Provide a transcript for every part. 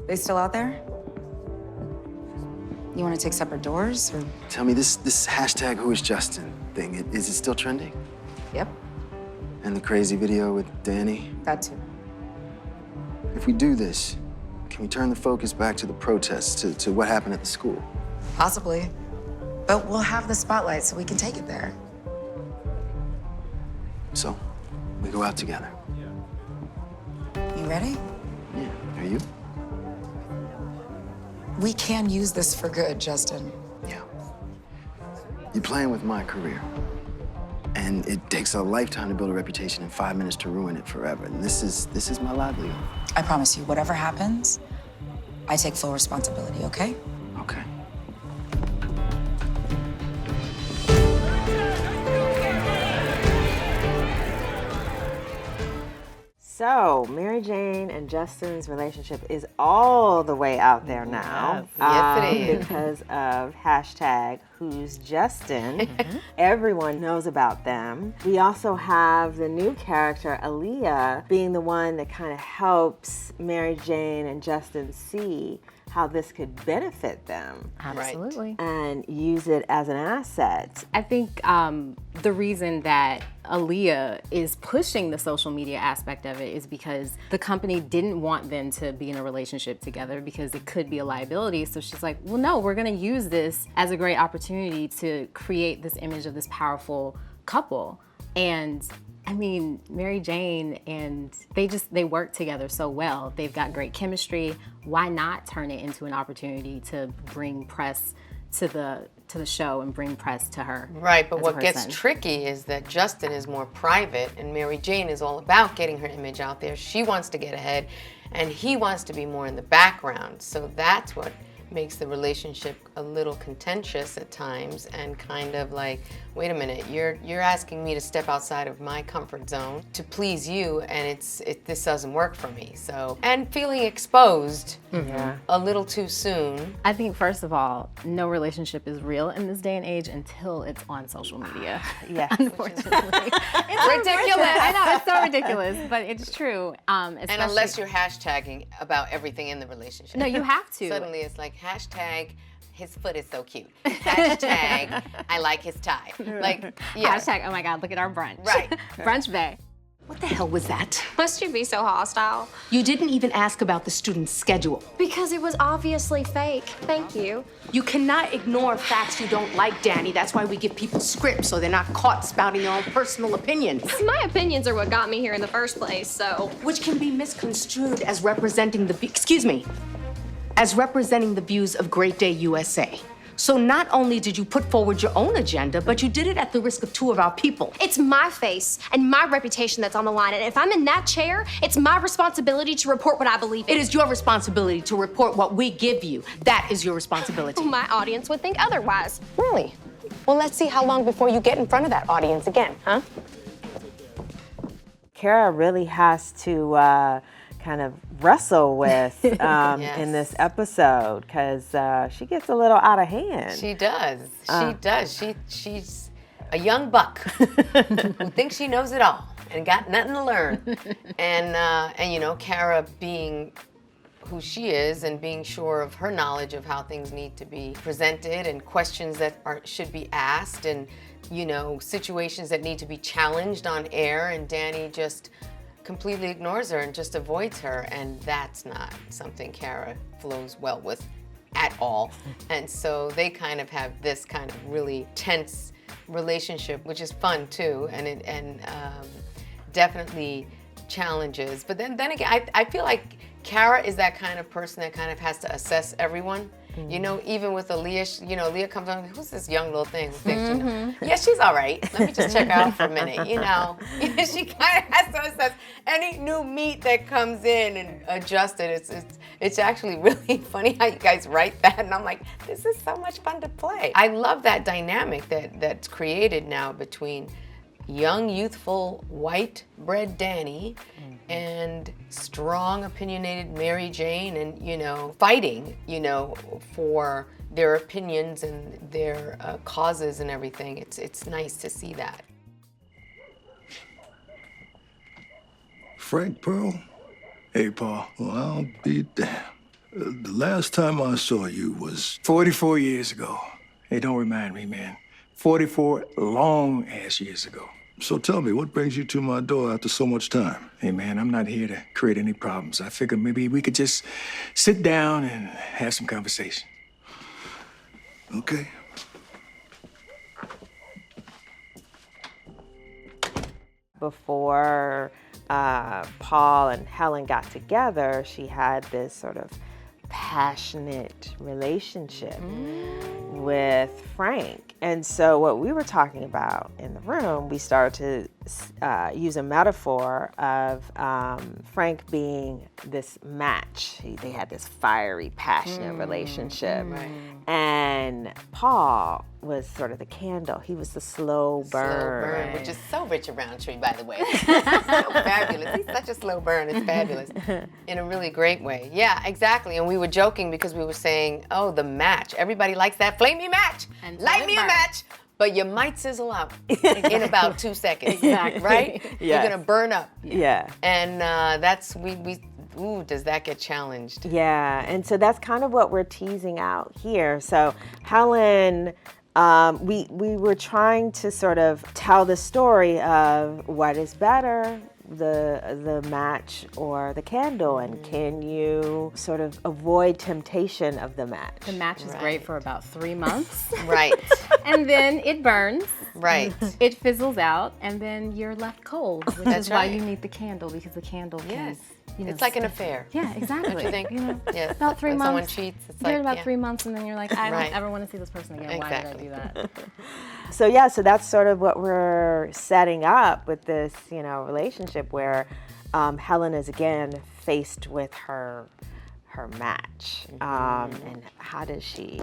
They still out there? You want to take separate doors, or? Tell me, this hashtag Who is Justin thing, is it still trending? Yep, And the crazy video with Danny? that too. If we do this, can we turn the focus back to the protests, to what happened at the school? Possibly. But we'll have the spotlight so we can take it there. So, we go out together. You ready? Yeah, are you? We can use this for good, Justin. Yeah. You're playing with my career. And it takes a lifetime to build a reputation and 5 minutes to ruin it forever. And this is my livelihood. I promise you, whatever happens, I take full responsibility, okay? Okay. So, Mary Jane and Justin's relationship is all the way out there now. Yes, it is. Because of hashtag Who's Justin. Everyone knows about them. We also have the new character, Aaliyah, being the one that kind of helps Mary Jane and Justin see how this could benefit them. Absolutely. And use it as an asset. I think the reason that Aaliyah is pushing the social media aspect of it is because the company didn't want them to be in a relationship together because it could be a liability. So she's like, well, no, we're gonna use this as a great opportunity to create this image of this powerful couple. And I mean, Mary Jane and they work together so well. They've got great chemistry. Why not turn it into an opportunity to bring press to the show and bring press to her? Right, but as a what gets person? tricky is that Justin is more private and Mary Jane is all about getting her image out there. She wants to get ahead and he wants to be more in the background. So that's what makes the relationship a little contentious at times and kind of like, wait a minute, you're asking me to step outside of my comfort zone to please you, and this doesn't work for me. So, and feeling exposed a little too soon. I think, first of all, no relationship is real in this day and age until it's on social media. Yes. Unfortunately. Ridiculous. I know, it's so ridiculous, but it's true. And unless you're hashtagging about everything in the relationship. No, you have to. Suddenly it's like hashtag his foot is so cute. Hashtag I like his tie. Like, yeah. Hashtag, oh my God, look at our brunch. Right. Brunch Bay. What the hell was that? Must you be so hostile? You didn't even ask about the student's schedule. Because it was obviously fake. Thank you. You cannot ignore facts you don't like, Danny. That's why we give people scripts so they're not caught spouting their own personal opinions. My opinions are what got me here in the first place, so. Which can be misconstrued as representing as representing the views of Great Day USA. So not only did you put forward your own agenda, but you did it at the risk of 2 of our people. It's my face and my reputation that's on the line, and if I'm in that chair, it's my responsibility to report what I believe in. It is your responsibility to report what we give you. That is your responsibility. My audience would think otherwise. Really? Well, let's see how long before you get in front of that audience again, huh? Kara really has to kind of wrestle with in this episode because she gets a little out of hand. She does. She does. She's a young buck who thinks she knows it all and got nothing to learn. And you know, Kara being who she is and being sure of her knowledge of how things need to be presented and questions that should be asked and, you know, situations that need to be challenged on air, and Danny just completely ignores her and just avoids her, and that's not something Kara flows well with at all. And so they kind of have this kind of really tense relationship, which is fun too, and definitely challenges. But then again, I feel like Kara is that kind of person that kind of has to assess everyone. Mm-hmm. You know, even with Aaliyah, you know, Aaliyah comes on, who's this young little thing who thinks she knows? Yeah, she's all right. Let me just check her out for a minute, you know. She kind of has to assess any new meat that comes in and adjust it. It's actually really funny how you guys write that, and I'm like, this is so much fun to play. I love that dynamic that's created now between young, youthful, white-bread Danny and strong, opinionated Mary Jane, and, you know, fighting, you know, for their opinions and their causes and everything. It's nice to see that. Frank Pearl? Hey, Paul. Well, I'll be damned. The last time I saw you was 44 years ago. Hey, don't remind me, man. 44 long-ass years ago. So tell me, what brings you to my door after so much time? Hey, man, I'm not here to create any problems. I figured maybe we could just sit down and have some conversation. Okay. Before Paul and Helen got together, she had this sort of passionate relationship with Frank. And so what we were talking about in the room, we started to use a metaphor of Frank being this match. They had this fiery, passionate relationship. And Paul was sort of the candle. He was the slow burn. Which is so Richard Roundtree, by the way. So fabulous. He's such a slow burn. It's fabulous in a really great way. Yeah, exactly. And we were joking because we were saying, oh, the match. Everybody likes that flamey match. And Light me a match. But you might sizzle out in about 2 seconds. Exactly. Right? Yes. You're going to burn up. Yeah. And ooh, does that get challenged? Yeah, and so that's kind of what we're teasing out here. So Helen, we were trying to sort of tell the story of what is better, the match or the candle, and can you sort of avoid temptation of the match? The match is great for about 3 months. Right. And then it burns. Right. It fizzles out, and then you're left cold, which That's is why right. you need the candle, because the candle can, Yes. you know, It's like an stay- affair. Yeah, exactly. Don't you think? You know, Yes. about 3 When months. someone cheats, it's You're like, about yeah. 3 months, and then you're like, I Right. don't ever want to see this person again. Why did I do that? So yeah, so that's sort of what we're setting up with this, relationship where Helen is again faced with her match, and how does she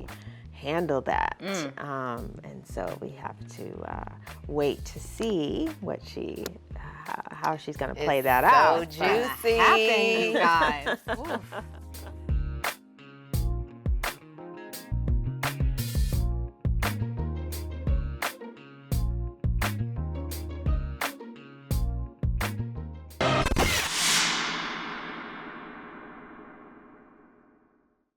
handle that? And so we have to wait to see how she's going to play that out. So juicy. Happen, you guys. Oof.